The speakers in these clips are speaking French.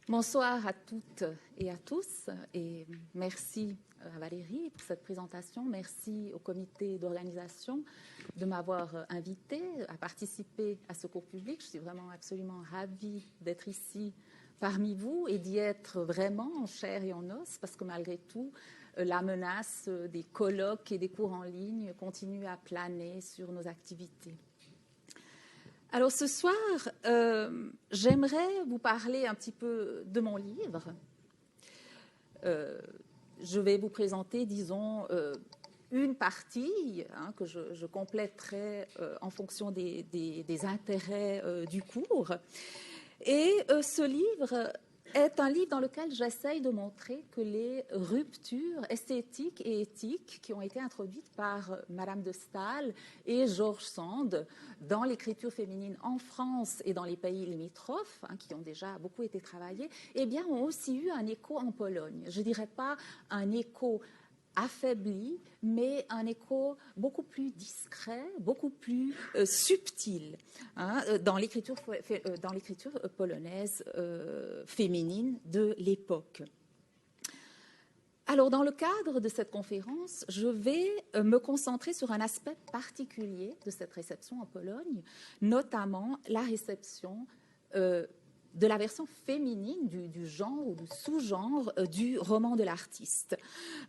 Bonsoir à toutes et à tous, et merci à Valérie pour cette présentation. Merci au comité d'organisation de m'avoir invité à participer à ce cours public. Je suis vraiment absolument ravie d'être ici parmi vous et d'y être vraiment en chair et en os, parce que malgré tout, la menace des colloques et des cours en ligne continue à planer sur nos activités. Alors ce soir, j'aimerais vous parler un petit peu de mon livre. Je vais vous présenter, disons, une partie que je compléterai en fonction des intérêts du cours. Et ce livre est un livre dans lequel j'essaye de montrer que les ruptures esthétiques et éthiques qui ont été introduites par Madame de Staël et George Sand dans l'écriture féminine en France et dans les pays limitrophes, qui ont déjà beaucoup été travaillés, eh bien, ont aussi eu un écho en Pologne. Je ne dirais pas un écho affaibli, mais un écho beaucoup plus discret, beaucoup plus subtil dans l'écriture polonaise féminine de l'époque. Alors, dans le cadre de cette conférence, je vais me concentrer sur un aspect particulier de cette réception en Pologne, notamment la réception de la version féminine du genre ou du sous-genre du roman de l'artiste.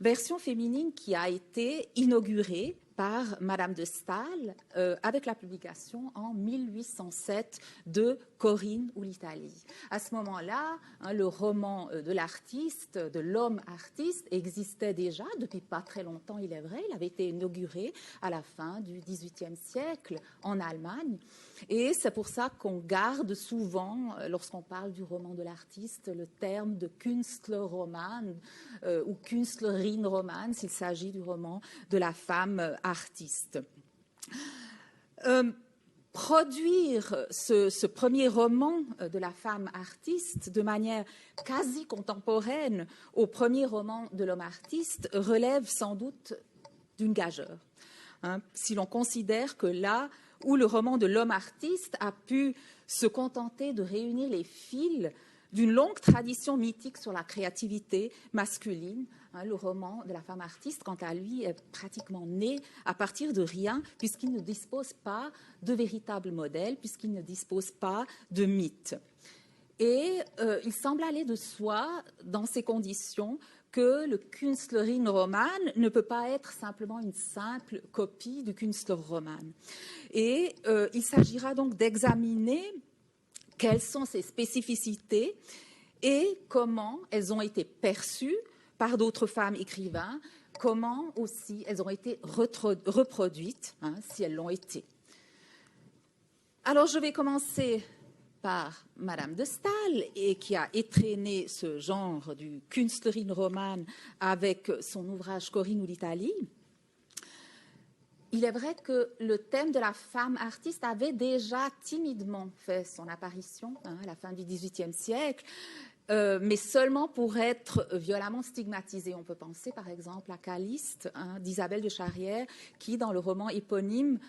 Version féminine qui a été inaugurée par Madame de Staël avec la publication en 1807 de Corinne ou l'Italie. À ce moment-là, le roman de l'artiste, de l'homme artiste, existait déjà depuis pas très longtemps, il est vrai. Il avait été inauguré à la fin du XVIIIe siècle en Allemagne. Et c'est pour ça qu'on garde souvent, lorsqu'on parle du roman de l'artiste, le terme de Künstlerroman ou Künstlerinnenroman s'il s'agit du roman de la femme artiste. Produire ce premier roman de la femme artiste de manière quasi contemporaine au premier roman de l'homme artiste relève sans doute d'une gageure. Si l'on considère que là où le roman de l'homme artiste a pu se contenter de réunir les fils d'une longue tradition mythique sur la créativité masculine, le roman de la femme artiste, quant à lui, est pratiquement né à partir de rien, puisqu'il ne dispose pas de véritable modèle, puisqu'il ne dispose pas de mythe. Et il semble aller de soi, dans ces conditions, que le Künstlerinnenroman ne peut pas être simplement une simple copie du Künstlerroman. Et il s'agira donc d'examiner quelles sont ses spécificités et comment elles ont été perçues par d'autres femmes écrivains, comment aussi elles ont été reproduites, si elles l'ont été. Alors, je vais commencer par Madame de Staël, et qui a étraîné ce genre du Künstlerinnenroman avec son ouvrage Corinne ou l'Italie. Il est vrai que le thème de la femme artiste avait déjà timidement fait son apparition à la fin du XVIIIe siècle, mais seulement pour être violemment stigmatisée. On peut penser par exemple à Calyste d'Isabelle de Charrière, qui dans le roman éponyme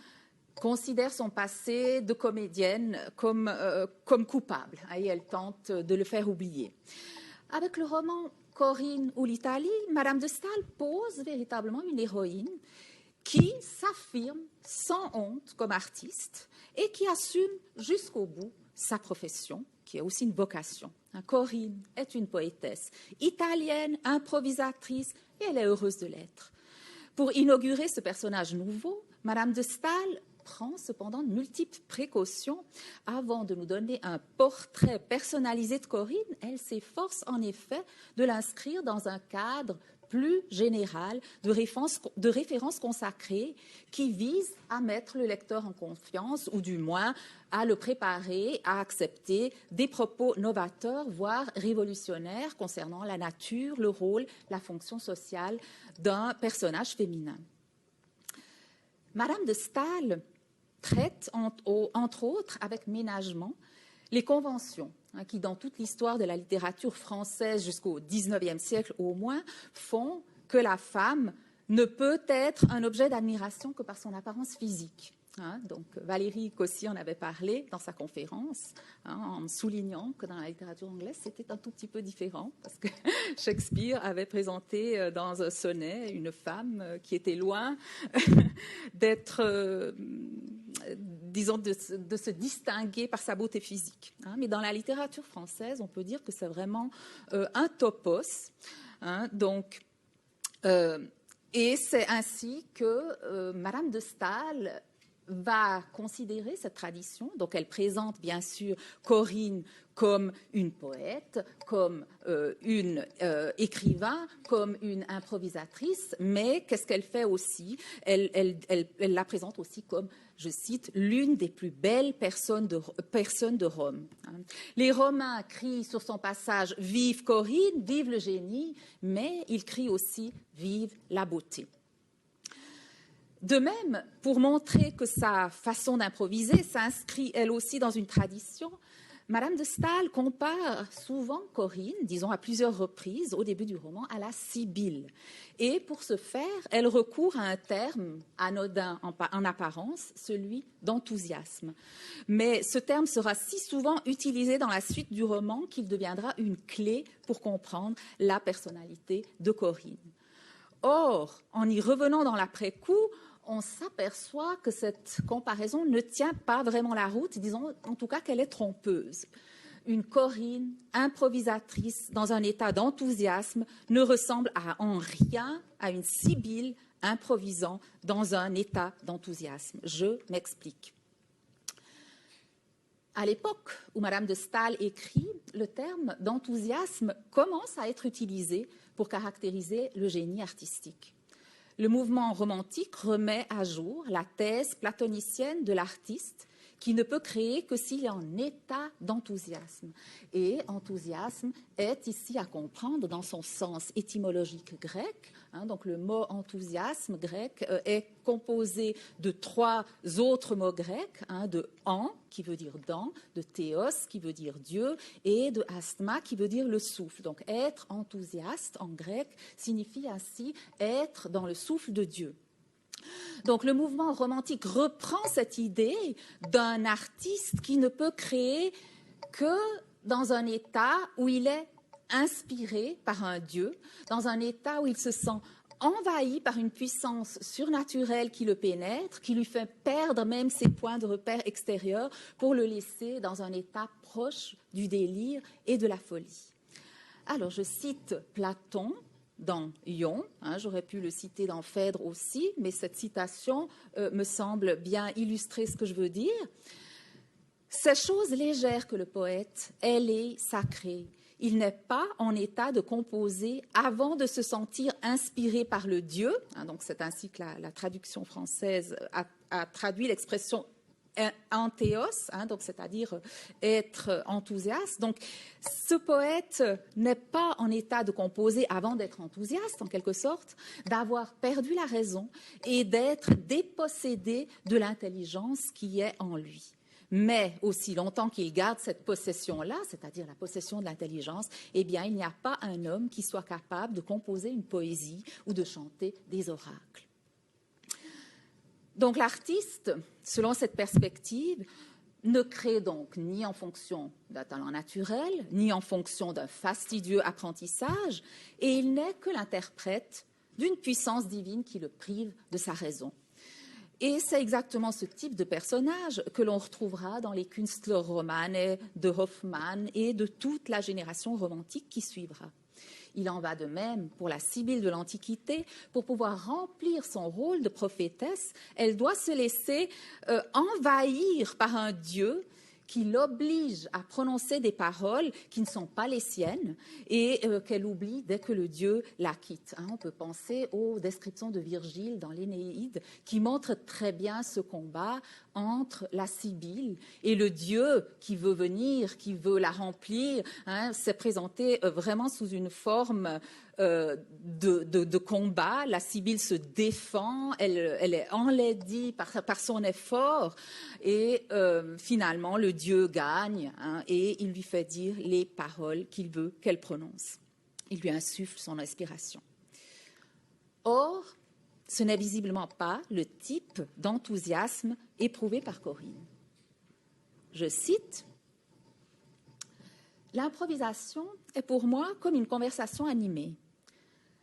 considère son passé de comédienne comme coupable, et elle tente de le faire oublier. Avec le roman Corinne ou l'Italie, Madame de Staël pose véritablement une héroïne qui s'affirme sans honte comme artiste et qui assume jusqu'au bout sa profession, qui est aussi une vocation. Corinne est une poétesse italienne, improvisatrice, et elle est heureuse de l'être. Pour inaugurer ce personnage nouveau, Madame de Staël prend cependant de multiples précautions. Avant de nous donner un portrait personnalisé de Corinne, elle s'efforce en effet de l'inscrire dans un cadre plus général de références consacrées qui vise à mettre le lecteur en confiance, ou du moins à le préparer à accepter des propos novateurs, voire révolutionnaires concernant la nature, le rôle, la fonction sociale d'un personnage féminin. Madame de Staël traite, entre autres, avec ménagement, les conventions qui, dans toute l'histoire de la littérature française jusqu'au XIXe siècle au moins, font que la femme ne peut être un objet d'admiration que par son apparence physique. Donc Valérie Cossy en avait parlé dans sa conférence, en soulignant que dans la littérature anglaise, c'était un tout petit peu différent, parce que Shakespeare avait présenté dans un sonnet une femme qui était loin d'être, disons, de se distinguer par sa beauté physique. Mais dans la littérature française, on peut dire que c'est vraiment un topos. Donc, et c'est ainsi que Madame de Staël va considérer cette tradition. Donc, elle présente bien sûr Corinne comme une poète, comme une écrivain, comme une improvisatrice, mais qu'est-ce qu'elle fait aussi? Elle la présente aussi comme, je cite, l'une des plus belles personnes de Rome. Les Romains crient sur son passage « Vive Corinne, vive le génie », mais ils crient aussi « Vive la beauté ». De même, pour montrer que sa façon d'improviser s'inscrit elle aussi dans une tradition, Madame de Staël compare souvent Corinne, disons à plusieurs reprises au début du roman, à la Sibylle. Et pour ce faire, elle recourt à un terme anodin en apparence, celui d'enthousiasme. Mais ce terme sera si souvent utilisé dans la suite du roman qu'il deviendra une clé pour comprendre la personnalité de Corinne. Or, en y revenant dans l'après-coup, on s'aperçoit que cette comparaison ne tient pas vraiment la route, disons en tout cas qu'elle est trompeuse. Une Corinne improvisatrice dans un état d'enthousiasme ne ressemble en rien à une Sibylle improvisant dans un état d'enthousiasme. Je m'explique. À l'époque où Madame de Staël écrit, le terme d'enthousiasme commence à être utilisé pour caractériser le génie artistique. Le mouvement romantique remet à jour la thèse platonicienne de l'artiste qui ne peut créer que s'il est en état d'enthousiasme. Et enthousiasme est ici à comprendre dans son sens étymologique grec. Donc le mot enthousiasme grec est composé de 3 autres mots grecs, de en, qui veut dire dans, de théos, qui veut dire Dieu, et de asthma, qui veut dire le souffle. Donc être enthousiaste en grec signifie ainsi être dans le souffle de Dieu. Donc le mouvement romantique reprend cette idée d'un artiste qui ne peut créer que dans un état où il est inspiré par un Dieu, dans un état où il se sent envahi par une puissance surnaturelle qui le pénètre, qui lui fait perdre même ses points de repère extérieurs pour le laisser dans un état proche du délire et de la folie. Alors je cite Platon dans Ion, j'aurais pu le citer dans Phèdre aussi, mais cette citation me semble bien illustrer ce que je veux dire. Ces choses légères que le poète, elle est sacrée. Il n'est pas en état de composer avant de se sentir inspiré par le Dieu. Donc c'est ainsi que la traduction française a traduit l'expression anthéos, donc c'est-à-dire être enthousiaste. Donc, ce poète n'est pas en état de composer avant d'être enthousiaste, en quelque sorte, d'avoir perdu la raison et d'être dépossédé de l'intelligence qui est en lui. Mais aussi longtemps qu'il garde cette possession-là, c'est-à-dire la possession de l'intelligence, eh bien, il n'y a pas un homme qui soit capable de composer une poésie ou de chanter des oracles. Donc l'artiste, selon cette perspective, ne crée donc ni en fonction d'un talent naturel, ni en fonction d'un fastidieux apprentissage, et il n'est que l'interprète d'une puissance divine qui le prive de sa raison. Et c'est exactement ce type de personnage que l'on retrouvera dans les Künstlerromane de Hoffmann et de toute la génération romantique qui suivra. Il en va de même pour la Sibylle de l'Antiquité. Pour pouvoir remplir son rôle de prophétesse, elle doit se laisser envahir par un Dieu qui l'oblige à prononcer des paroles qui ne sont pas les siennes et qu'elle oublie dès que le Dieu la quitte. On peut penser aux descriptions de Virgile dans l'Énéide qui montrent très bien ce combat entre la Sibylle et le Dieu qui veut venir, qui veut la remplir. C'est présenté vraiment sous une forme de combat. La Sibylle se défend, elle est enlaidie par son effort et finalement le Dieu gagne et il lui fait dire les paroles qu'il veut qu'elle prononce. Il lui insuffle son inspiration. Or, ce n'est visiblement pas le type d'enthousiasme éprouvé par Corinne. Je cite, « L'improvisation est pour moi comme une conversation animée.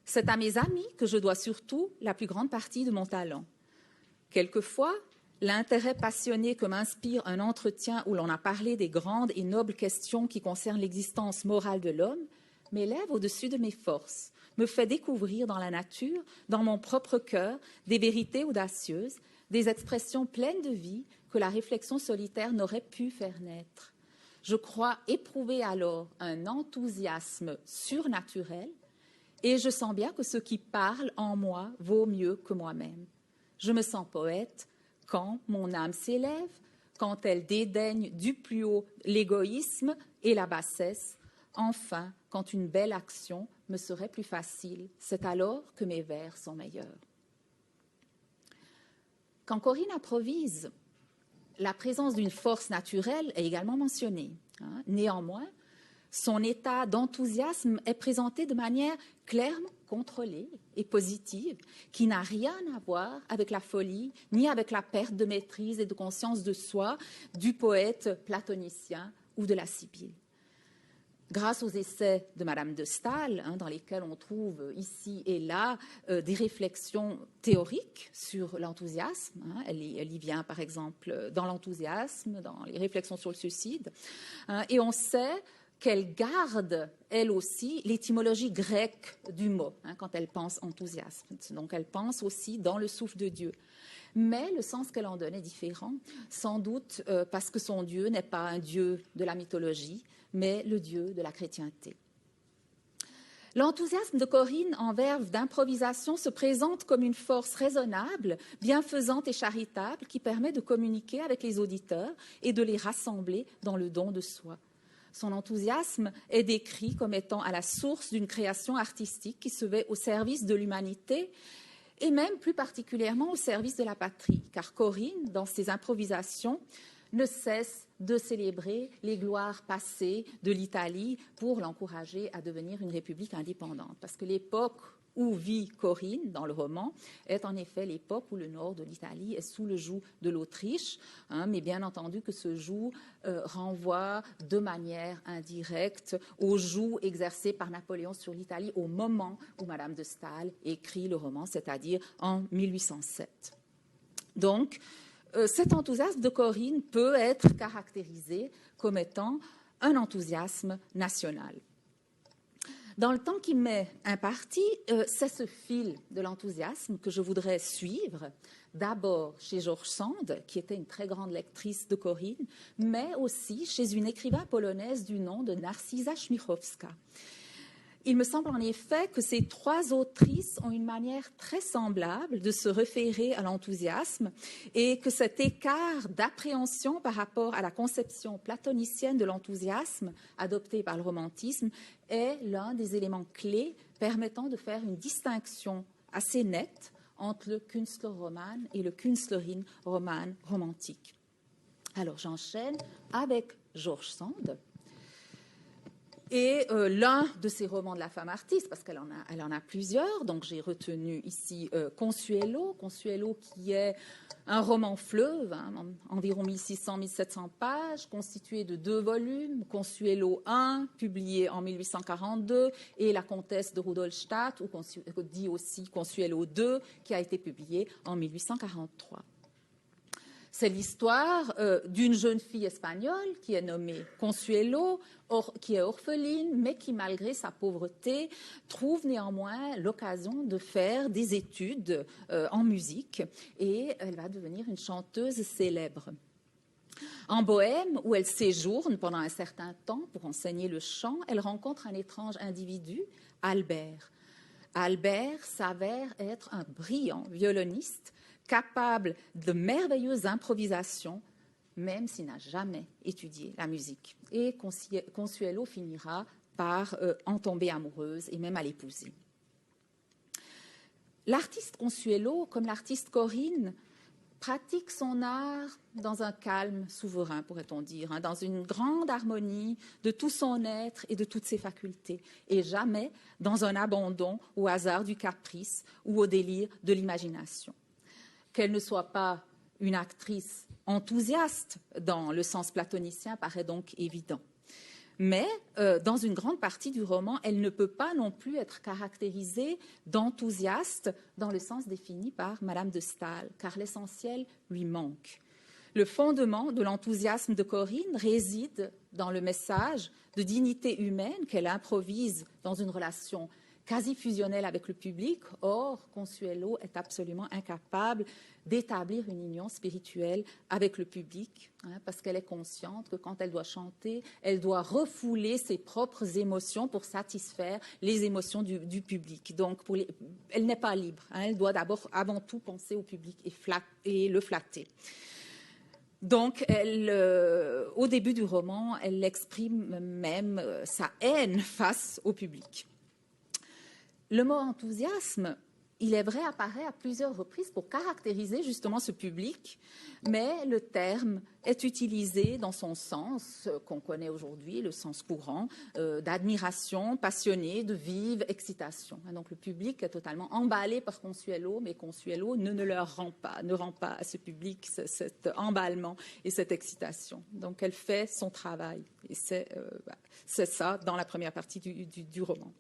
C'est à mes amis que je dois surtout la plus grande partie de mon talent. Quelquefois, l'intérêt passionné que m'inspire un entretien où l'on a parlé des grandes et nobles questions qui concernent l'existence morale de l'homme m'élève au-dessus de mes forces, me fait découvrir dans la nature, dans mon propre cœur, des vérités audacieuses, des expressions pleines de vie que la réflexion solitaire n'aurait pu faire naître. Je crois éprouver alors un enthousiasme surnaturel et je sens bien que ce qui parle en moi vaut mieux que moi-même. Je me sens poète quand mon âme s'élève, quand elle dédaigne du plus haut l'égoïsme et la bassesse. Enfin, quand une belle action me serait plus facile, c'est alors que mes vers sont meilleurs. » Quand Corinne improvise, la présence d'une force naturelle est également mentionnée. Néanmoins, son état d'enthousiasme est présenté de manière clairement contrôlée et positive, qui n'a rien à voir avec la folie, ni avec la perte de maîtrise et de conscience de soi du poète platonicien ou de la Sibylle. Grâce aux essais de Madame de Staël, dans lesquels on trouve ici et là des réflexions théoriques sur l'enthousiasme, elle y vient par exemple dans l'enthousiasme, dans les réflexions sur le suicide, et on sait qu'elle garde, elle aussi, l'étymologie grecque du mot, quand elle pense enthousiasme. Donc elle pense aussi dans le souffle de Dieu. Mais le sens qu'elle en donne est différent, sans doute parce que son Dieu n'est pas un Dieu de la mythologie, mais le Dieu de la chrétienté. L'enthousiasme de Corinne en verve d'improvisation se présente comme une force raisonnable, bienfaisante et charitable qui permet de communiquer avec les auditeurs et de les rassembler dans le don de soi. Son enthousiasme est décrit comme étant à la source d'une création artistique qui se met au service de l'humanité et même plus particulièrement au service de la patrie, car Corinne, dans ses improvisations, ne cesse de célébrer les gloires passées de l'Italie pour l'encourager à devenir une république indépendante. Parce que l'époque où vit Corinne dans le roman est en effet l'époque où le nord de l'Italie est sous le joug de l'Autriche, mais bien entendu que ce joug renvoie de manière indirecte au joug exercé par Napoléon sur l'Italie au moment où Madame de Staël écrit le roman, c'est-à-dire en 1807. Donc, cet enthousiasme de Corinne peut être caractérisé comme étant un enthousiasme national. Dans le temps qui m'est imparti, c'est ce fil de l'enthousiasme que je voudrais suivre, d'abord chez George Sand, qui était une très grande lectrice de Corinne, mais aussi chez une écrivain polonaise du nom de Narcyza Chmichowska. Il me semble en effet que ces trois autrices ont une manière très semblable de se référer à l'enthousiasme et que cet écart d'appréhension par rapport à la conception platonicienne de l'enthousiasme adoptée par le romantisme est l'un des éléments clés permettant de faire une distinction assez nette entre le Künstlerroman et le Künstlerin-Roman romantique. Alors j'enchaîne avec George Sand. Et l'un de ses romans de la femme artiste, parce qu'elle en a plusieurs, donc j'ai retenu ici Consuelo qui est un roman fleuve, environ 1600-1700 pages, constitué de 2 volumes, Consuelo I, publié en 1842, et La Comtesse de Rudolstadt, ou dit aussi Consuelo II, qui a été publié en 1843. C'est l'histoire d'une jeune fille espagnole qui est nommée Consuelo, qui est orpheline, mais qui, malgré sa pauvreté, trouve néanmoins l'occasion de faire des études en musique et elle va devenir une chanteuse célèbre. En Bohême, où elle séjourne pendant un certain temps pour enseigner le chant, elle rencontre un étrange individu, Albert. Albert s'avère être un brillant violoniste capable de merveilleuses improvisations, même s'il n'a jamais étudié la musique. Et Consuelo finira par en tomber amoureuse et même à l'épouser. L'artiste Consuelo, comme l'artiste Corinne, pratique son art dans un calme souverain, pourrait-on dire, hein, dans une grande harmonie de tout son être et de toutes ses facultés, et jamais dans un abandon au hasard du caprice ou au délire de l'imagination. Qu'elle ne soit pas une actrice enthousiaste dans le sens platonicien paraît donc évident. Mais dans une grande partie du roman, elle ne peut pas non plus être caractérisée d'enthousiaste dans le sens défini par Madame de Staël, car l'essentiel lui manque. Le fondement de l'enthousiasme de Corinne réside dans le message de dignité humaine qu'elle improvise dans une relation quasi fusionnelle avec le public. Or, Consuelo est absolument incapable d'établir une union spirituelle avec le public, hein, parce qu'elle est consciente que quand elle doit chanter, elle doit refouler ses propres émotions pour satisfaire les émotions du public. Donc, elle n'est pas libre, hein, elle doit avant tout penser au public et le flatter. Donc, au début du roman, elle exprime même sa haine face au public. Le mot enthousiasme, il est vrai, apparaît à plusieurs reprises pour caractériser justement ce public, mais le terme est utilisé dans son sens qu'on connaît aujourd'hui, le sens courant, d'admiration passionnée, de vive excitation. Donc le public est totalement emballé par Consuelo, mais Consuelo ne rend pas à ce public cet emballement et cette excitation. Donc elle fait son travail, et c'est ça dans la première partie du roman.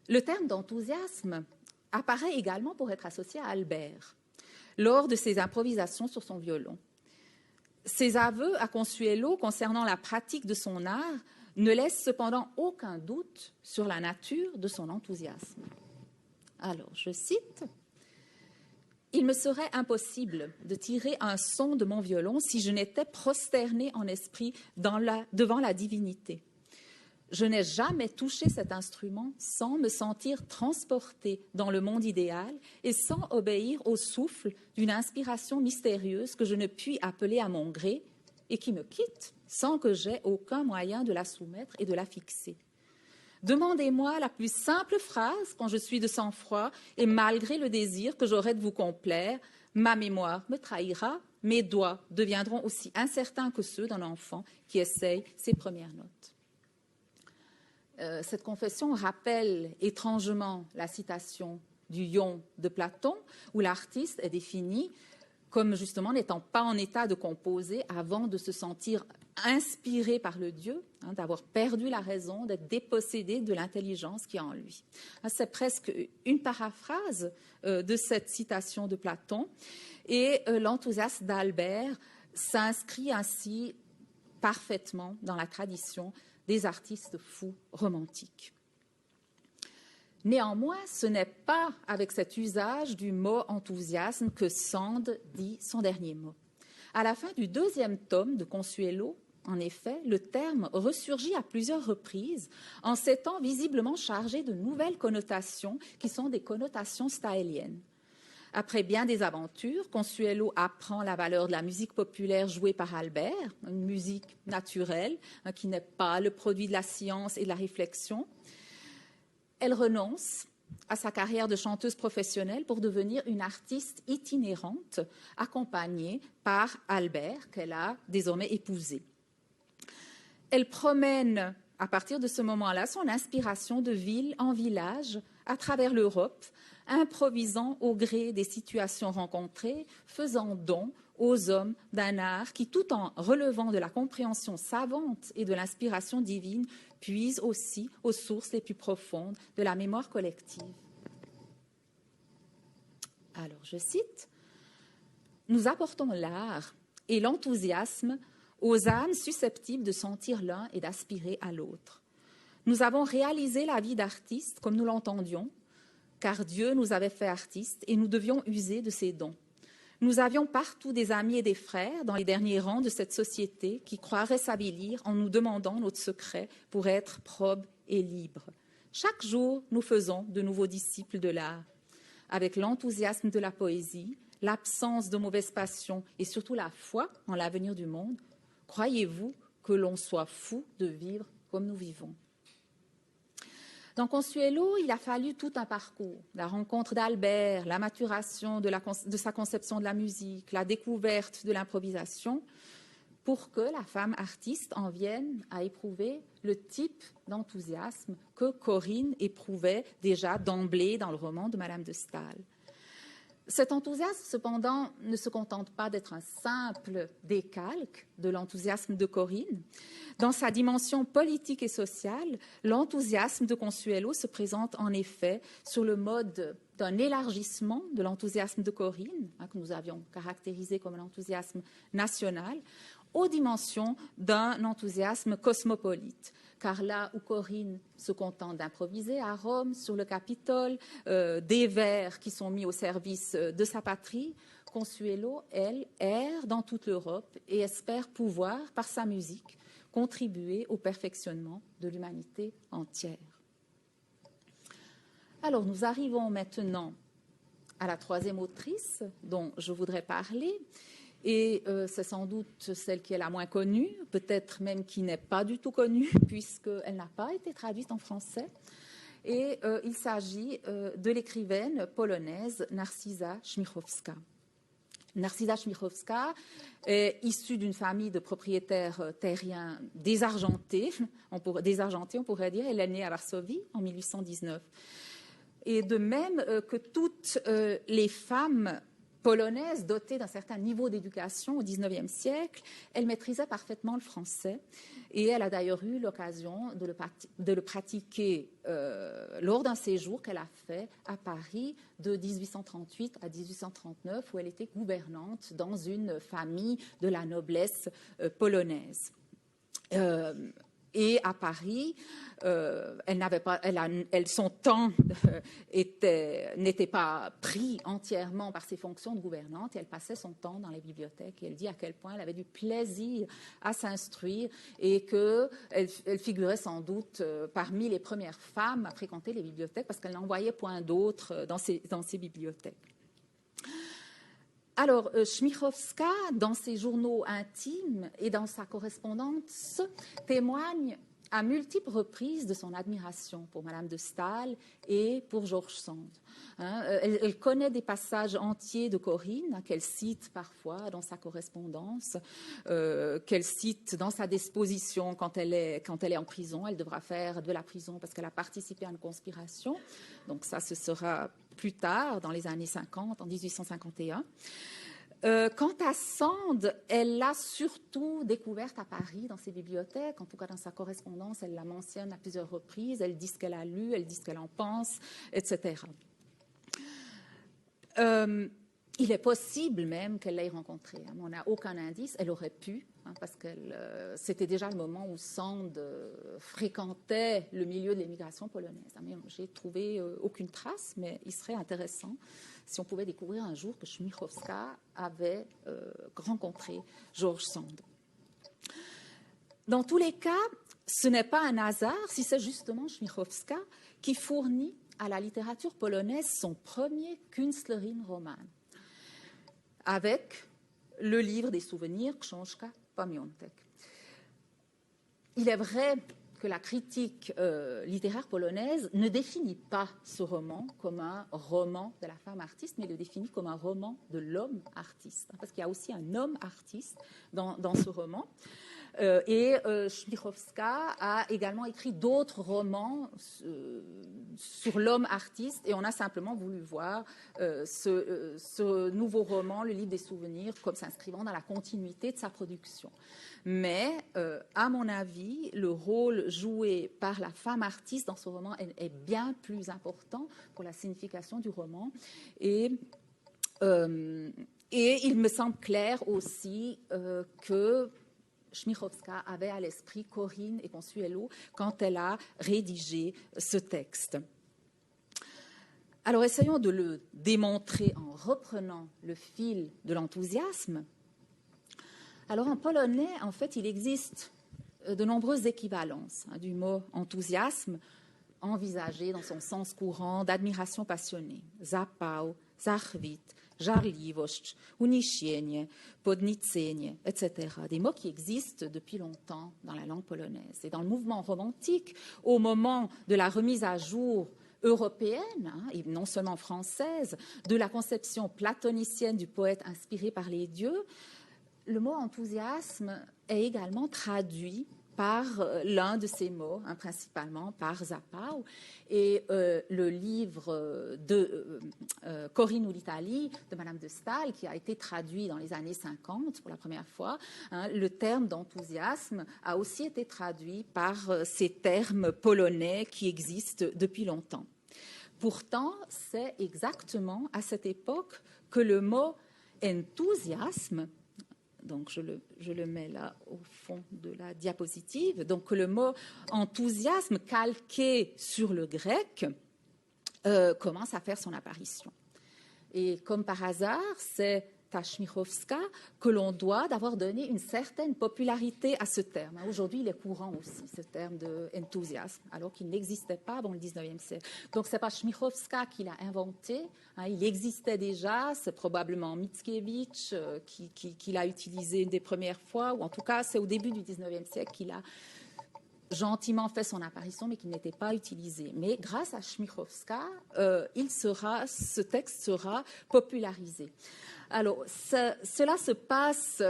Le terme d'enthousiasme apparaît également pour être associé à Albert, lors de ses improvisations sur son violon. Ses aveux à Consuelo concernant la pratique de son art ne laissent cependant aucun doute sur la nature de son enthousiasme. Alors, je cite, « Il me serait impossible de tirer un son de mon violon si je n'étais prosterné en esprit devant la divinité. Je n'ai jamais touché cet instrument sans me sentir transporté dans le monde idéal et sans obéir au souffle d'une inspiration mystérieuse que je ne puis appeler à mon gré et qui me quitte sans que j'aie aucun moyen de la soumettre et de la fixer. Demandez-moi la plus simple phrase quand je suis de sang-froid et malgré le désir que j'aurais de vous complaire, ma mémoire me trahira, mes doigts deviendront aussi incertains que ceux d'un enfant qui essaye ses premières notes. » Cette confession rappelle étrangement la citation du Ion de Platon, où l'artiste est défini comme justement n'étant pas en état de composer avant de se sentir inspiré par le Dieu, hein, d'avoir perdu la raison, d'être dépossédé de l'intelligence qui est en lui. C'est presque une paraphrase de cette citation de Platon, et l'enthousiasme d'Albert s'inscrit ainsi parfaitement dans la tradition des artistes fous romantiques. Néanmoins, ce n'est pas avec cet usage du mot enthousiasme que Sand dit son dernier mot. À la fin du deuxième tome de Consuelo, en effet, le terme ressurgit à plusieurs reprises en s'étant visiblement chargé de nouvelles connotations qui sont des connotations staéliennes. Après bien des aventures, Consuelo apprend la valeur de la musique populaire jouée par Albert, une musique naturelle, hein, qui n'est pas le produit de la science et de la réflexion. Elle renonce à sa carrière de chanteuse professionnelle pour devenir une artiste itinérante, accompagnée par Albert, qu'elle a désormais épousé. Elle promène, à partir de ce moment-là, son inspiration de ville en village à travers l'Europe, improvisant au gré des situations rencontrées, faisant don aux hommes d'un art qui, tout en relevant de la compréhension savante et de l'inspiration divine, puise aussi aux sources les plus profondes de la mémoire collective. Alors, je cite, « Nous apportons l'art et l'enthousiasme aux âmes susceptibles de sentir l'un et d'aspirer à l'autre. Nous avons réalisé la vie d'artiste comme nous l'entendions, car Dieu nous avait fait artistes et nous devions user de ses dons. Nous avions partout des amis et des frères dans les derniers rangs de cette société qui croiraient s'avilir en nous demandant notre secret pour être probes et libres. Chaque jour, nous faisons de nouveaux disciples de l'art. Avec l'enthousiasme de la poésie, l'absence de mauvaises passions et surtout la foi en l'avenir du monde, croyez-vous que l'on soit fou de vivre comme nous vivons ? Dans Consuelo, il a fallu tout un parcours. La rencontre d'Albert, la maturation de sa conception de la musique, la découverte de l'improvisation, pour que la femme artiste en vienne à éprouver le type d'enthousiasme que Corinne éprouvait déjà d'emblée dans le roman de Madame de Staël. Cet enthousiasme, cependant, ne se contente pas d'être un simple décalque de l'enthousiasme de Corinne. Dans sa dimension politique et sociale, l'enthousiasme de Consuelo se présente en effet sur le mode d'un élargissement de l'enthousiasme de Corinne, que nous avions caractérisé comme l'enthousiasme national, aux dimensions d'un enthousiasme cosmopolite. Car là où Corinne se contente d'improviser à Rome, sur le Capitole, des vers qui sont mis au service de sa patrie, Consuelo, elle, erre dans toute l'Europe et espère pouvoir, par sa musique, contribuer au perfectionnement de l'humanité entière. Alors, nous arrivons maintenant à la troisième autrice dont je voudrais parler. Et c'est sans doute celle qui est la moins connue, peut-être même qui n'est pas du tout connue, puisqu'elle n'a pas été traduite en français. Et il s'agit de l'écrivaine polonaise Narcyza Chmichowska. Narcyza Chmichowska est issue d'une famille de propriétaires terriens désargentés, on pourrait dire. Elle est née à Varsovie en 1819. Et de même que toutes les femmes polonaise, dotée d'un certain niveau d'éducation au XIXe siècle, elle maîtrisait parfaitement le français et elle a d'ailleurs eu l'occasion de le pratiquer lors d'un séjour qu'elle a fait à Paris de 1838 à 1839 où elle était gouvernante dans une famille de la noblesse polonaise. Et à Paris, son temps n'était pas pris entièrement par ses fonctions de gouvernante et elle passait son temps dans les bibliothèques. Et elle dit à quel point elle avait du plaisir à s'instruire et qu'elle figurait sans doute parmi les premières femmes à fréquenter les bibliothèques parce qu'elle n'en voyait point d'autres dans ces bibliothèques. Alors, Chmichowska, dans ses journaux intimes et dans sa correspondance, témoigne à multiples reprises de son admiration pour Madame de Staël et pour George Sand. Elle connaît des passages entiers de Corinne qu'elle cite parfois dans sa correspondance, qu'elle cite dans sa disposition quand elle est en prison. Elle devra faire de la prison parce qu'elle a participé à une conspiration. Donc ça, ce sera plus tard, dans les années 50, en 1851. Quant à Sand, elle l'a surtout découverte à Paris, dans ses bibliothèques. En tout cas, dans sa correspondance, elle la mentionne à plusieurs reprises. Elle dit ce qu'elle a lu, elle dit ce qu'elle en pense, etc. Il est possible même qu'elle l'ait rencontrée. On n'a aucun indice. Elle aurait pu, parce que c'était déjà le moment où Sand fréquentait le milieu de l'émigration polonaise. J'ai trouvé aucune trace, mais il serait intéressant si on pouvait découvrir un jour que Chmichowska avait rencontré George Sand. Dans tous les cas, ce n'est pas un hasard si c'est justement Chmichowska qui fournit à la littérature polonaise son premier Künstlerin-Roman, avec le livre des souvenirs Książka Pamiątek. Il est vrai que la critique littéraire polonaise ne définit pas ce roman comme un roman de la femme artiste, mais le définit comme un roman de l'homme artiste, parce qu'il y a aussi un homme artiste dans ce roman. Et Chmichowska a également écrit d'autres romans sur l'homme artiste et on a simplement voulu voir ce nouveau roman, le livre des souvenirs, comme s'inscrivant dans la continuité de sa production. Mais, à mon avis, le rôle joué par la femme artiste dans ce roman est bien plus important pour la signification du roman. Et il me semble clair aussi que Chmichowska avait à l'esprit Corinne et Consuelo quand elle a rédigé ce texte. Alors, essayons de le démontrer en reprenant le fil de l'enthousiasme. Alors, en polonais, en fait, il existe de nombreuses équivalences du mot enthousiasme envisagé dans son sens courant d'admiration passionnée. Zapał, zachwyt, żarliwość, uniesienie, podniecenie, etc. Des mots qui existent depuis longtemps dans la langue polonaise. Et dans le mouvement romantique, au moment de la remise à jour européenne, et non seulement française, de la conception platonicienne du poète inspiré par les dieux, le mot enthousiasme est également traduit par l'un de ces mots, principalement par Zappau. Et le livre de Corinne ou l'Italie de Madame de Staël, qui a été traduit dans les années 50 pour la première fois, le terme d'enthousiasme a aussi été traduit par ces termes polonais qui existent depuis longtemps. Pourtant, c'est exactement à cette époque que le mot enthousiasme, donc je le mets là au fond de la diapositive, donc le mot enthousiasme calqué sur le grec commence à faire son apparition. Et comme par hasard, c'est à Śmiechowska que l'on doit d'avoir donné une certaine popularité à ce terme. Aujourd'hui, il est courant aussi, ce terme d'enthousiasme, alors qu'il n'existait pas avant le 19e siècle. Donc, ce n'est pas Śmiechowska qui l'a inventé, il existait déjà, c'est probablement Mickiewicz qui l'a utilisé une des premières fois, ou en tout cas, c'est au début du 19e siècle qu'il a gentiment fait son apparition, mais qui n'était pas utilisé. Mais grâce à Śmiechowska, ce texte sera popularisé. Alors, cela se passe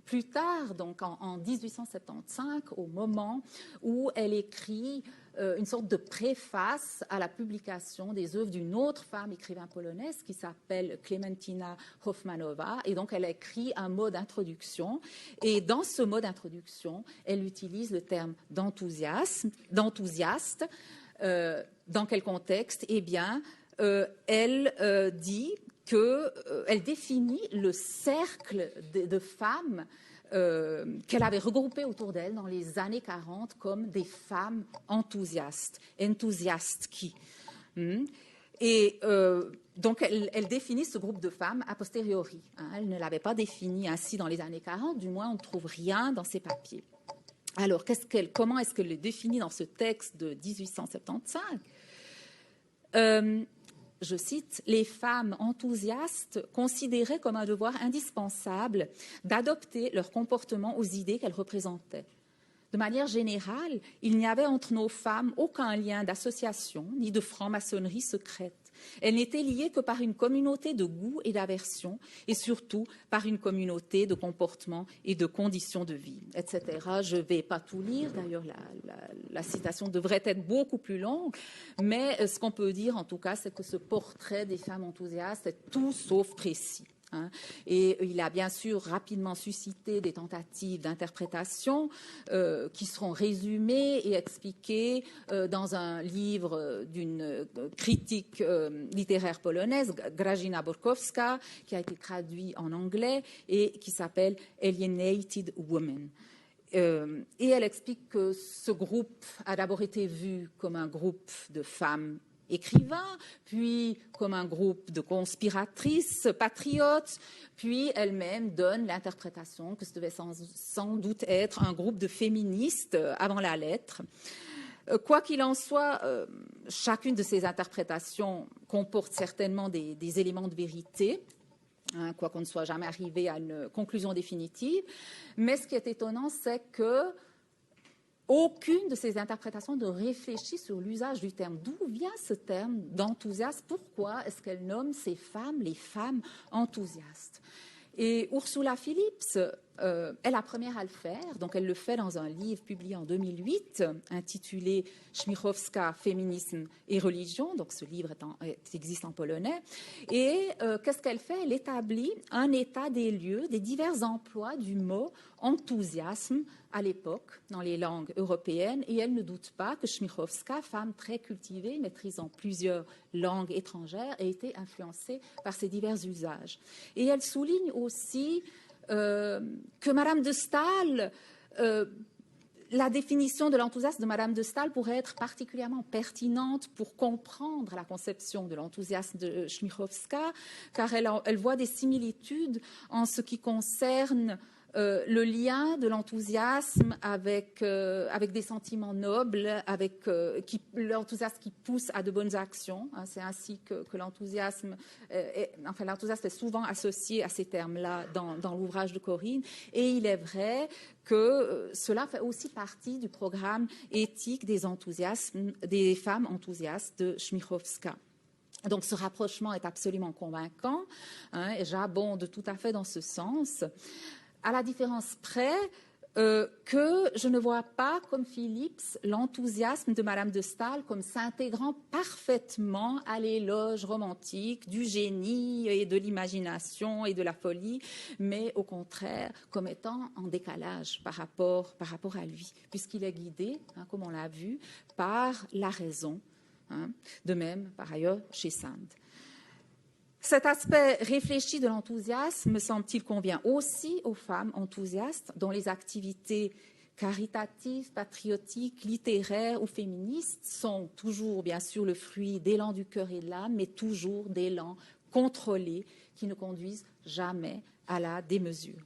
plus tard, donc en 1875, au moment où elle écrit une sorte de préface à la publication des œuvres d'une autre femme écrivain polonaise qui s'appelle Klementina Hofmanova. Et donc, elle a écrit un mot d'introduction. Et dans ce mot d'introduction, elle utilise le terme d'enthousiaste. Dans quel contexte? Eh bien, elle dit qu'elle définit le cercle de femmes qu'elle avait regroupées autour d'elle dans les années 40 comme des femmes enthousiastes, enthousiastki. Et donc, elle définit ce groupe de femmes a posteriori. Elle ne l'avait pas défini ainsi dans les années 40, du moins on ne trouve rien dans ses papiers. Alors, comment est-ce qu'elle le définit dans ce texte de 1875 ? Je cite, « Les femmes enthousiastes considéraient comme un devoir indispensable d'adopter leur comportement aux idées qu'elles représentaient. De manière générale, il n'y avait entre nos femmes aucun lien d'association ni de franc-maçonnerie secrète. Elles n'étaient liées que par une communauté de goût et d'aversion et surtout par une communauté de comportement et de conditions de vie, etc. » Je ne vais pas tout lire, d'ailleurs la citation devrait être beaucoup plus longue, mais ce qu'on peut dire en tout cas, c'est que ce portrait des femmes enthousiastes est tout sauf précis. Et il a bien sûr rapidement suscité des tentatives d'interprétation qui seront résumées et expliquées dans un livre d'une critique littéraire polonaise, Grażyna Borkowska, qui a été traduit en anglais et qui s'appelle Alienated Women. Et elle explique que ce groupe a d'abord été vu comme un groupe de femmes écrivains, puis comme un groupe de conspiratrices patriotes, puis elle-même donne l'interprétation que ce devait sans doute être un groupe de féministes avant la lettre. Quoi qu'il en soit, chacune de ces interprétations comporte certainement des éléments de vérité, quoi qu'on ne soit jamais arrivé à une conclusion définitive. Mais ce qui est étonnant, c'est que aucune de ces interprétations ne réfléchit sur l'usage du terme. D'où vient ce terme d'enthousiaste? Pourquoi est-ce qu'elle nomme ces femmes les femmes enthousiastes? Et Ursula Phillips est la première à le faire. Donc, elle le fait dans un livre publié en 2008 intitulé Śmiechowska, féminisme et religion. Donc, ce livre existe en polonais. Et qu'est-ce qu'elle fait? Elle établit un état des lieux des divers emplois du mot enthousiasme à l'époque dans les langues européennes. Et elle ne doute pas que Śmiechowska, femme très cultivée, maîtrisant plusieurs langues étrangères, ait été influencée par ces divers usages. Et elle souligne aussi que Madame de Staël, la définition de l'enthousiasme de Madame de Staël pourrait être particulièrement pertinente pour comprendre la conception de l'enthousiasme de Śmiechowska, car elle voit des similitudes en ce qui concerne le lien de l'enthousiasme avec des sentiments nobles, avec l'enthousiasme qui pousse à de bonnes actions. Hein, c'est ainsi que l'enthousiasme, l'enthousiasme est souvent associé à ces termes-là dans l'ouvrage de Corinne. Et il est vrai que cela fait aussi partie du programme éthique des femmes enthousiastes de Chmichowska. Donc ce rapprochement est absolument convaincant, hein, et j'abonde tout à fait dans ce sens, à la différence près que je ne vois pas, comme Phillips, l'enthousiasme de Madame de Staël comme s'intégrant parfaitement à l'éloge romantique du génie et de l'imagination et de la folie, mais au contraire comme étant en décalage par rapport à lui, puisqu'il est guidé, hein, comme on l'a vu, par la raison. Hein, de même, par ailleurs, chez Sand. Cet aspect réfléchi de l'enthousiasme, me semble-t-il, convient aussi aux femmes enthousiastes dont les activités caritatives, patriotiques, littéraires ou féministes sont toujours, bien sûr, le fruit d'élan du cœur et de l'âme, mais toujours d'élan contrôlés qui ne conduisent jamais à la démesure.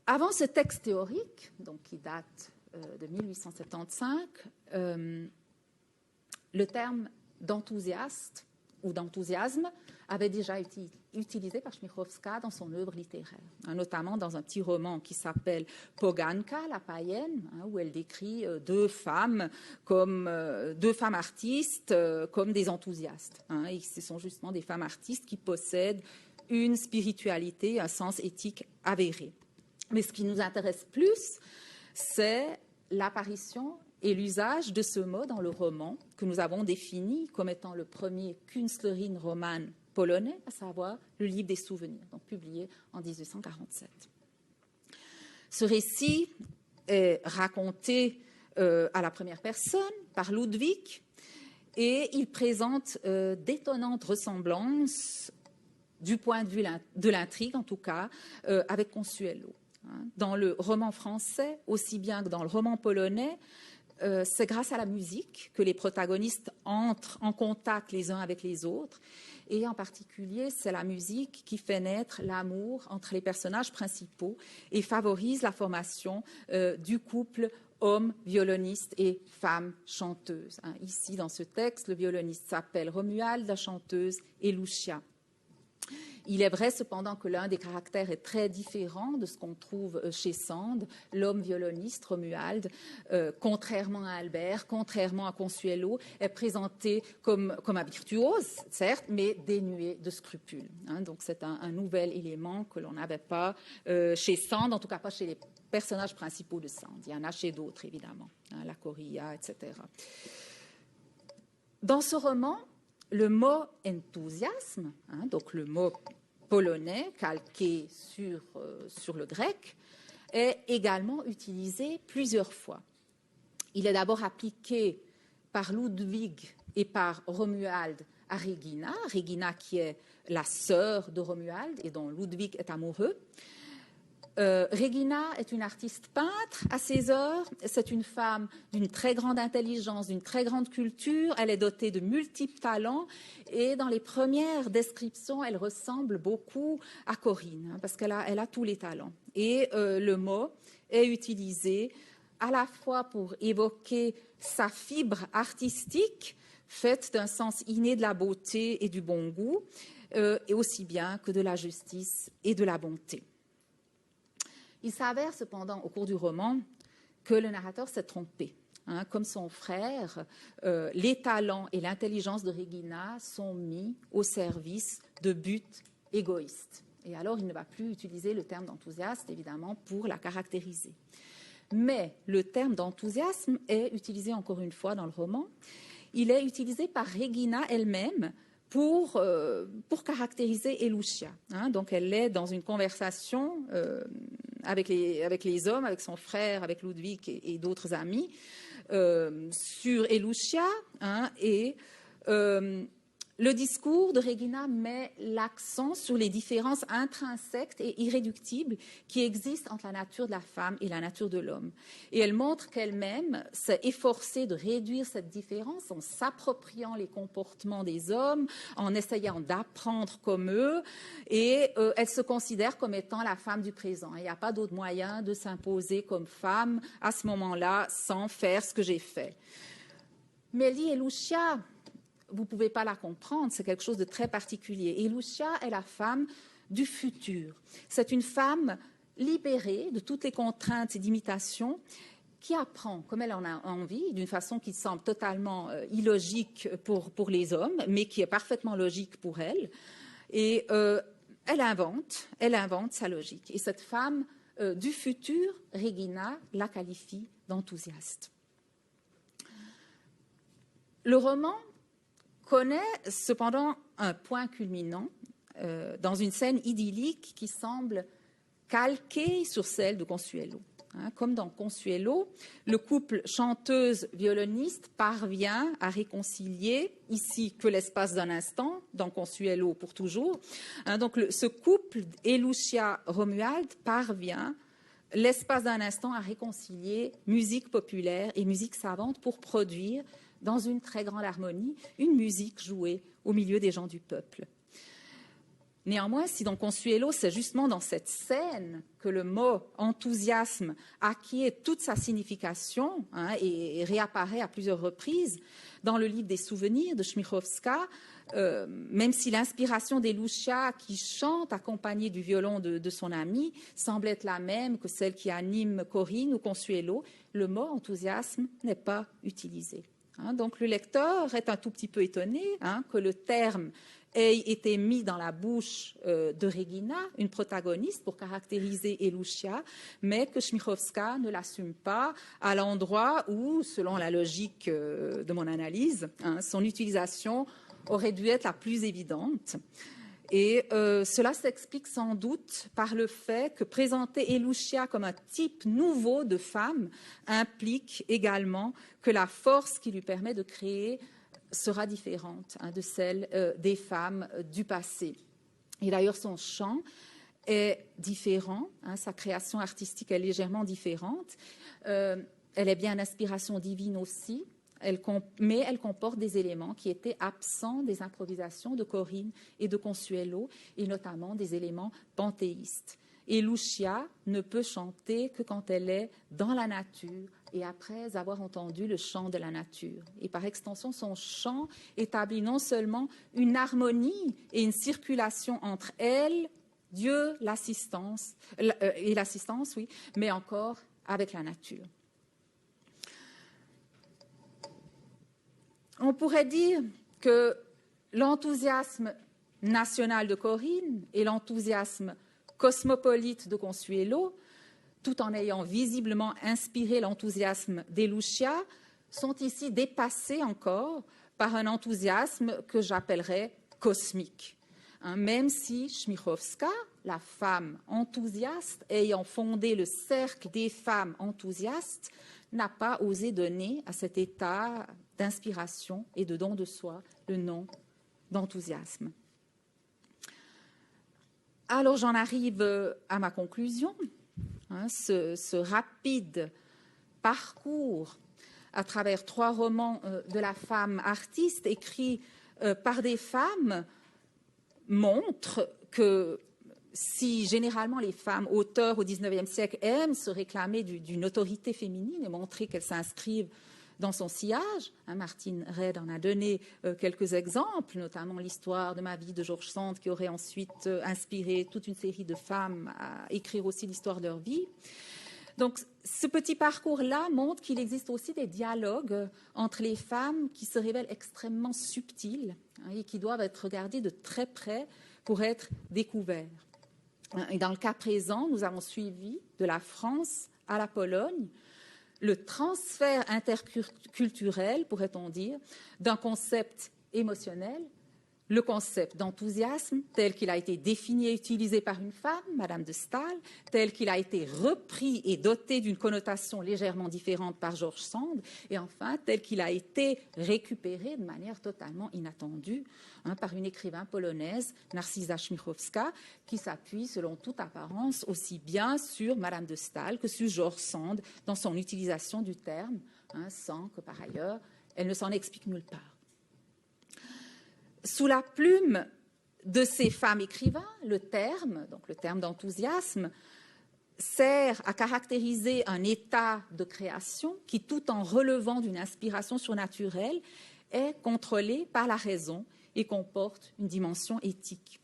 Avant ce texte théorique, donc qui date de 1875, le terme d'enthousiaste ou d'enthousiasme avait déjà été utilisé par Chmichowska dans son œuvre littéraire, hein, notamment dans un petit roman qui s'appelle Poganka, la païenne, hein, où elle décrit deux femmes artistes comme des enthousiastes. Hein, et ce sont justement des femmes artistes qui possèdent une spiritualité, un sens éthique avéré. Mais ce qui nous intéresse plus, c'est l'apparition et l'usage de ce mot dans le roman que nous avons défini comme étant le premier Künstlerin-Roman polonais, à savoir le Livre des souvenirs, donc publié en 1847. Ce récit est raconté à la première personne par Ludwig et il présente d'étonnantes ressemblances du point de vue de l'intrigue, en tout cas, avec Consuelo. Dans le roman français, aussi bien que dans le roman polonais, c'est grâce à la musique que les protagonistes entrent en contact les uns avec les autres. Et en particulier, c'est la musique qui fait naître l'amour entre les personnages principaux et favorise la formation du couple homme violoniste et femme chanteuse. Ici, dans ce texte, le violoniste s'appelle Romuald, la chanteuse est Lucia. Il est vrai cependant que l'un des caractères est très différent de ce qu'on trouve chez Sand. L'homme violoniste, Romuald, contrairement à Albert, contrairement à Consuelo, est présenté comme un virtuose, certes, mais dénué de scrupules. Hein, donc c'est un nouvel élément que l'on n'avait pas chez Sand, en tout cas pas chez les personnages principaux de Sand. Il y en a chez d'autres, évidemment, hein, la Corilla, etc. Dans ce roman, le mot enthousiasme, hein, donc le mot polonais calqué sur le grec, est également utilisé plusieurs fois. Il est d'abord appliqué par Ludwig et par Romuald à Regina, Regina qui est la sœur de Romuald et dont Ludwig est amoureux. Regina est une artiste peintre à ses heures. C'est une femme d'une très grande intelligence, d'une très grande culture. Elle est dotée de multiples talents et dans les premières descriptions, elle ressemble beaucoup à Corinne, hein, parce qu'elle a tous les talents. Et le mot est utilisé à la fois pour évoquer sa fibre artistique, faite d'un sens inné de la beauté et du bon goût, et aussi bien que de la justice et de la bonté. Il s'avère cependant au cours du roman que le narrateur s'est trompé. Hein, comme son frère, les talents et l'intelligence de Regina sont mis au service de buts égoïstes. Et alors, il ne va plus utiliser le terme d'enthousiaste, évidemment, pour la caractériser. Mais le terme d'enthousiasme est utilisé encore une fois dans le roman. Il est utilisé par Regina elle-même pour caractériser Elucia. Hein, donc, elle est dans une conversation avec les hommes, avec son frère, avec Ludwig et d'autres amis, sur Elucia, hein, et Le discours de Regina met l'accent sur les différences intrinsèques et irréductibles qui existent entre la nature de la femme et la nature de l'homme. Et elle montre qu'elle-même s'est efforcée de réduire cette différence en s'appropriant les comportements des hommes, en essayant d'apprendre comme eux, et elle se considère comme étant la femme du présent. Il n'y a pas d'autre moyen de s'imposer comme femme à ce moment-là sans faire ce que j'ai fait. Mélie et Lucia, vous ne pouvez pas la comprendre, c'est quelque chose de très particulier. Et Lucia est la femme du futur. C'est une femme libérée de toutes les contraintes d'imitation qui apprend comme elle en a envie, d'une façon qui semble totalement illogique pour les hommes, mais qui est parfaitement logique pour elle. Et elle invente sa logique. Et cette femme du futur, Regina, la qualifie d'enthousiaste. Le roman connaît cependant un point culminant dans une scène idyllique qui semble calquée sur celle de Consuelo. Comme dans Consuelo, le couple chanteuse-violoniste parvient à réconcilier, ici que l'espace d'un instant, dans Consuelo pour toujours. Donc ce couple et Lucia Romuald parvient, l'espace d'un instant, à réconcilier musique populaire et musique savante pour produire dans une très grande harmonie, une musique jouée au milieu des gens du peuple. Néanmoins, si dans Consuelo, c'est justement dans cette scène que le mot enthousiasme acquiert toute sa signification et réapparaît à plusieurs reprises, dans le livre des souvenirs de Chmichowska, même si l'inspiration des Lucia qui chante accompagnée du violon de son ami semble être la même que celle qui anime Corinne ou Consuelo, le mot enthousiasme n'est pas utilisé. Donc le lecteur est un tout petit peu étonné que le terme ait été mis dans la bouche de Regina, une protagoniste, pour caractériser Lucia, mais que Chmichowska ne l'assume pas à l'endroit où, selon la logique de mon analyse, son utilisation aurait dû être la plus évidente. Et cela s'explique sans doute par le fait que présenter Lucia comme un type nouveau de femme implique également que la force qui lui permet de créer sera différente de celle des femmes du passé. Et d'ailleurs, son chant est différent, sa création artistique est légèrement différente. Elle est bien d'inspiration divine aussi, mais elle comporte des éléments qui étaient absents des improvisations de Corinne et de Consuelo, et notamment des éléments panthéistes. Et Lucia ne peut chanter que quand elle est dans la nature et après avoir entendu le chant de la nature. Et par extension, son chant établit non seulement une harmonie et une circulation entre elle, Dieu, l'assistance, oui, mais encore avec la nature. On pourrait dire que l'enthousiasme national de Corinne et l'enthousiasme cosmopolite de Consuelo, tout en ayant visiblement inspiré l'enthousiasme des Lucia, sont ici dépassés encore par un enthousiasme que j'appellerais cosmique. Même si Chmichowska, la femme enthousiaste, ayant fondé le cercle des femmes enthousiastes, n'a pas osé donner à cet état d'inspiration et de don de soi le nom d'enthousiasme. Alors j'en arrive à ma conclusion. Ce rapide parcours à travers 3 romans de la femme artiste écrits par des femmes montre que si généralement les femmes auteurs au XIXe siècle aiment se réclamer d'une autorité féminine et montrer qu'elles s'inscrivent dans son sillage, Martine Reid en a donné quelques exemples, notamment l'histoire de Ma vie de George Sand qui aurait ensuite inspiré toute une série de femmes à écrire aussi l'histoire de leur vie. Donc ce petit parcours-là montre qu'il existe aussi des dialogues entre les femmes qui se révèlent extrêmement subtils et qui doivent être regardés de très près pour être découverts. Et dans le cas présent, nous avons suivi de la France à la Pologne le transfert interculturel, pourrait-on dire, d'un concept émotionnel le concept d'enthousiasme tel qu'il a été défini et utilisé par une femme, Madame de Staël, tel qu'il a été repris et doté d'une connotation légèrement différente par George Sand, et enfin tel qu'il a été récupéré de manière totalement inattendue par une écrivain polonaise, Narcyza Chmichowska, qui s'appuie selon toute apparence aussi bien sur Madame de Staël que sur George Sand dans son utilisation du terme, sans que par ailleurs elle ne s'en explique nulle part. Sous la plume de ces femmes écrivains, le terme d'enthousiasme, sert à caractériser un état de création qui, tout en relevant d'une inspiration surnaturelle, est contrôlé par la raison et comporte une dimension éthique.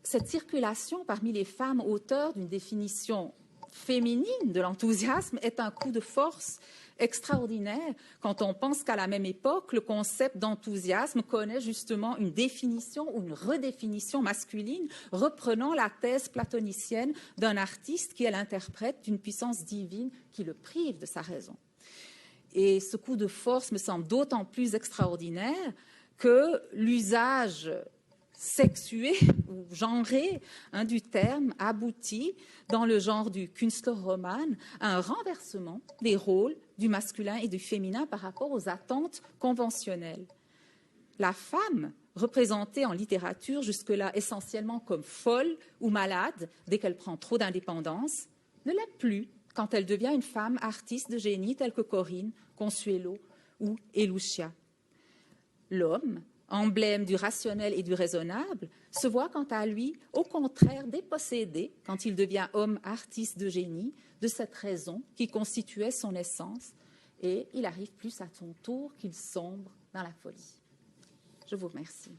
Cette circulation parmi les femmes auteurs d'une définition féminine de l'enthousiasme est un coup de force extraordinaire quand on pense qu'à la même époque, le concept d'enthousiasme connaît justement une définition ou une redéfinition masculine, reprenant la thèse platonicienne d'un artiste qui est l'interprète d'une puissance divine qui le prive de sa raison. Et ce coup de force me semble d'autant plus extraordinaire que l'usage sexué ou genré du terme aboutit, dans le genre du Künstlerroman, à un renversement des rôles du masculin et du féminin par rapport aux attentes conventionnelles. La femme, représentée en littérature jusque-là essentiellement comme folle ou malade dès qu'elle prend trop d'indépendance, ne l'est plus quand elle devient une femme artiste de génie telle que Corinne, Consuelo ou Elucia. L'homme, emblème du rationnel et du raisonnable, se voit quant à lui, au contraire, dépossédé, quand il devient homme artiste de génie, de cette raison qui constituait son essence, et il arrive plus à son tour qu'il sombre dans la folie. Je vous remercie.